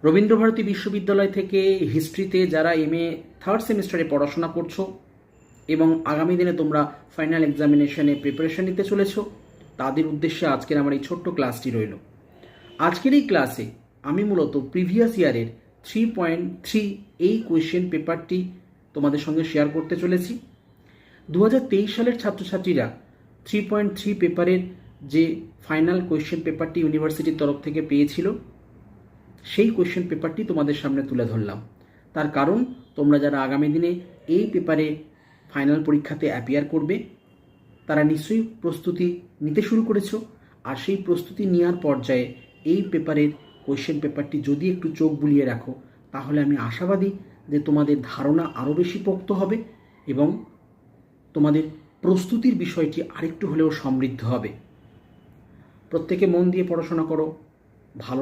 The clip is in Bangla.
রবীন্দ্রভারতী বিশ্ববিদ্যালয় থেকে হিস্ট্রিতে যারা MA থার্ড সেমিস্টারে পড়াশোনা করছো এবং আগামী দিনে তোমরা ফাইনাল এক্সামিনেশনে প্রিপারেশন নিতে চলেছো, তাদের উদ্দেশ্যে আজকের আমার এই ছোট্ট ক্লাসটি রইল। আজকের এই ক্লাসে আমি মূলত প্রিভিয়াস ইয়ারের 3.3 এই কোয়েশ্চেন পেপারটি তোমাদের সঙ্গে শেয়ার করতে চলেছি। 2023 সালের ছাত্রছাত্রীরা 3.3 পেপারের যে ফাইনাল কোয়েশ্চেন পেপারটি ইউনিভার্সিটির তরফ থেকে পেয়েছিল, সেই কোয়েশ্চেন পেপারটি তোমাদের সামনে তুলে ধরলাম। তার কারণ, তোমরা যারা আগামী দিনে এই পেপারে ফাইনাল পরীক্ষাতে অ্যাপিয়ার করবে, তারা নিশ্চয়ই প্রস্তুতি নিতে শুরু করেছো। আর সেই প্রস্তুতি নেওয়ার পর্যায়ে এই পেপারের কোয়েশ্চেন পেপারটি যদি একটু চোখ বুলিয়ে রাখো, তাহলে আমি আশাবাদী যে তোমাদের ধারণা আরও বেশি পোক্ত হবে এবং তোমাদের প্রস্তুতির বিষয়টি আরেকটু হলেও সমৃদ্ধ হবে। প্রত্যেকে মন দিয়ে পড়াশোনা করো, ভালো